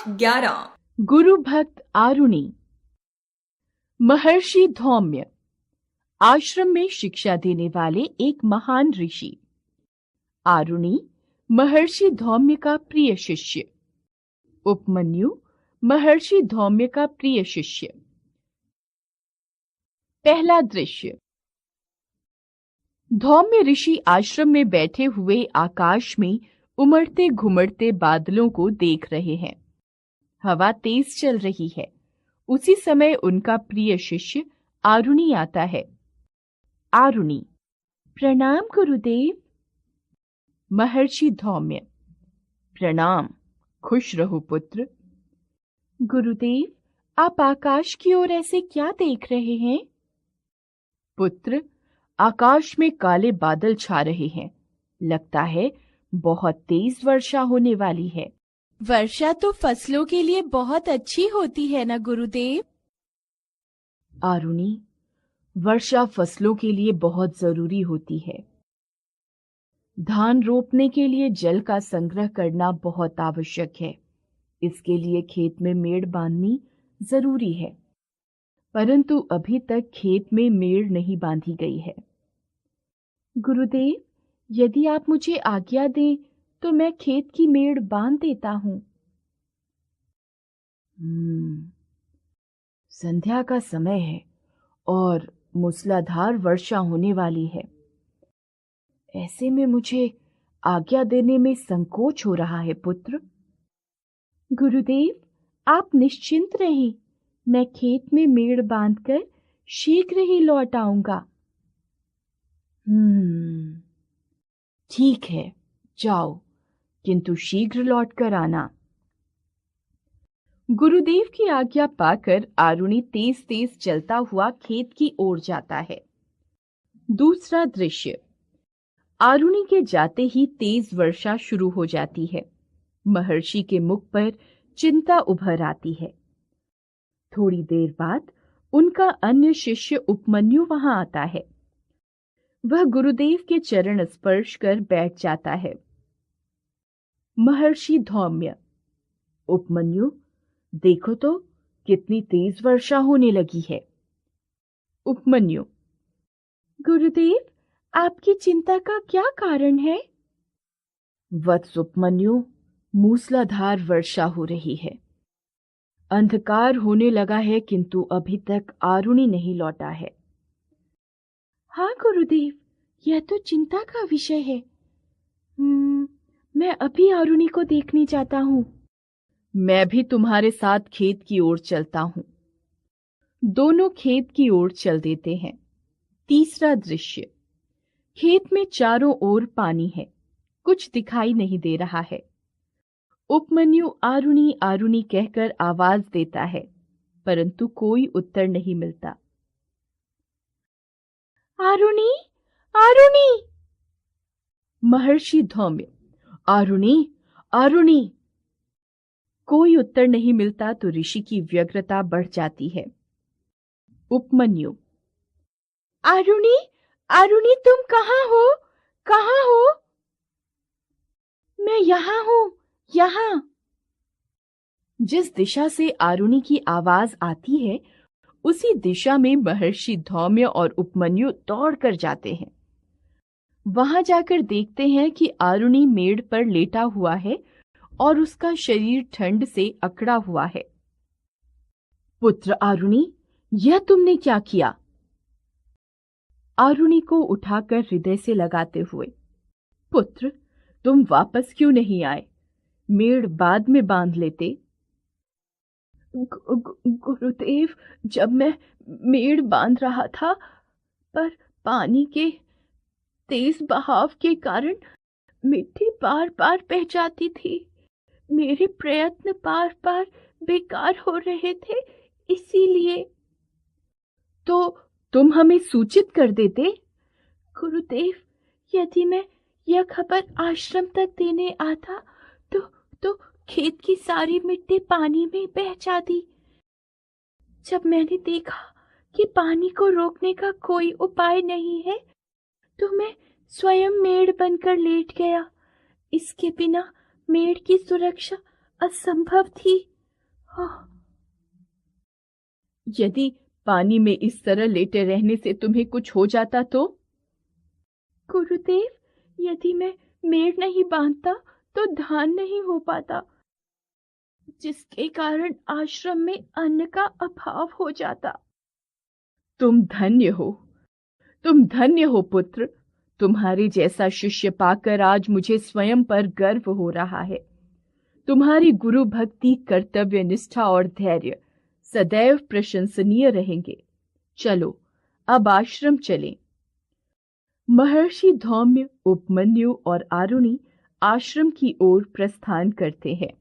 11 गुरु भक्त आरुणि। महर्षि धौम्य आश्रम में शिक्षा देने वाले एक महान ऋषि। आरुणि महर्षि धौम्य का प्रिय शिष्य। उपमन्यु महर्षि धौम्य का प्रिय शिष्य। पहला दृश्य। धौम्य ऋषि आश्रम में बैठे हुए आकाश में उमड़ते घुमड़ते बादलों को देख रहे हैं। हवा तेज चल रही है। उसी समय उनका प्रिय शिष्य आरुणि आता है। आरुणि: प्रणाम गुरुदेव। महर्षि धौम्य: प्रणाम, खुश रहो पुत्र। गुरुदेव, आप आकाश की ओर ऐसे क्या देख रहे हैं? पुत्र, आकाश में काले बादल छा रहे हैं। लगता है बहुत तेज वर्षा होने वाली है। वर्षा तो फसलों के लिए बहुत अच्छी होती है ना गुरुदेव? आरुणि, वर्षा फसलों के लिए बहुत जरूरी होती है। धान रोपने के लिए जल का संग्रह करना बहुत आवश्यक है। इसके लिए खेत में मेड़ बांधनी जरूरी है, परंतु अभी तक खेत में मेड़ नहीं बांधी गई है। गुरुदेव, यदि आप मुझे आज्ञा दें तो मैं खेत की मेड़ बांध देता हूँ। संध्या का समय है और मूसलाधार वर्षा होने वाली है। ऐसे में मुझे आज्ञा देने में संकोच हो रहा है पुत्र। गुरुदेव, आप निश्चिंत रहें, मैं खेत में मेड़ बांधकर शीघ्र ही लौट आऊंगा। ठीक है, जाओ, किंतु शीघ्र लौट कर आना। गुरुदेव की आज्ञा पाकर आरुणि तेज तेज चलता हुआ खेत की ओर जाता है। दूसरा दृश्य। आरुणि के जाते ही तेज वर्षा शुरू हो जाती है। महर्षि के मुख पर चिंता उभर आती है। थोड़ी देर बाद उनका अन्य शिष्य उपमन्यु वहां आता है। वह गुरुदेव के चरण स्पर्श कर बैठ जाता है। महर्षि धौम्य: उपमन्यु, देखो तो कितनी तेज वर्षा होने लगी है। उपमन्यु: गुरुदेव, आपकी चिंता का क्या कारण है? वत्स उपमन्यु, मूसलाधार वर्षा हो रही है। अंधकार होने लगा है, किंतु अभी तक आरुणि नहीं लौटा है। हाँ गुरुदेव, यह तो चिंता का विषय है। मैं अभी आरुणि को देखने जाता हूँ। मैं भी तुम्हारे साथ खेत की ओर चलता हूँ। दोनों खेत की ओर चल देते हैं। तीसरा दृश्य। खेत में चारों ओर पानी है, कुछ दिखाई नहीं दे रहा है। उपमन्यु आरुणि आरुणि कहकर आवाज देता है, परंतु कोई उत्तर नहीं मिलता। आरुणि, आरुणि! महर्षि धौम्य: आरुणि, आरुणि! कोई उत्तर नहीं मिलता तो ऋषि की व्यग्रता बढ़ जाती है। उपमन्यु: आरुणि, आरुणि, तुम कहाँ हो? कहाँ हो? मैं यहाँ हूँ, यहाँ। जिस दिशा से आरुणि की आवाज आती है, उसी दिशा में महर्षि धौम्य और उपमन्यु दौड़कर जाते हैं। वहां जाकर देखते हैं कि आरुणि मेड़ पर लेटा हुआ है और उसका शरीर ठंड से अकड़ा हुआ है। पुत्र आरुणि, यह तुमने क्या किया? आरुणि को उठाकर हृदय से लगाते हुए, पुत्र, तुम वापस क्यों नहीं आए? मेड़ बाद में बांध लेते। गुरुदेव, जब मैं मेड़ बांध रहा था, पर पानी के तेज बहाव के कारण मिट्टी बार बार बह जाती थी। मेरे प्रयत्न बार बार बेकार हो रहे थे, इसीलिए। तो तुम हमें सूचित कर देते। गुरुदेव, यदि मैं यह खबर आश्रम तक देने आता तो खेत की सारी मिट्टी पानी में बह जाती। जब मैंने देखा कि पानी को रोकने का कोई उपाय नहीं है, तो मैं स्वयं मेड़ बनकर लेट गया। इसके बिना मेड़ की सुरक्षा असंभव थी। हाँ। यदि पानी में इस तरह लेटे रहने से तुम्हें कुछ हो जाता तो? गुरुदेव, यदि मैं मेड़ नहीं बांधता तो धान नहीं हो पाता, जिसके कारण आश्रम में अन्न का अभाव हो जाता। तुम धन्य हो, तुम धन्य हो पुत्र। तुम्हारे जैसा शिष्य पाकर आज मुझे स्वयं पर गर्व हो रहा है। तुम्हारी गुरु भक्ति, कर्तव्य निष्ठा और धैर्य सदैव प्रशंसनीय रहेंगे। चलो अब आश्रम चलें। महर्षि धौम्य, उपमन्यु और आरुणि आश्रम की ओर प्रस्थान करते हैं।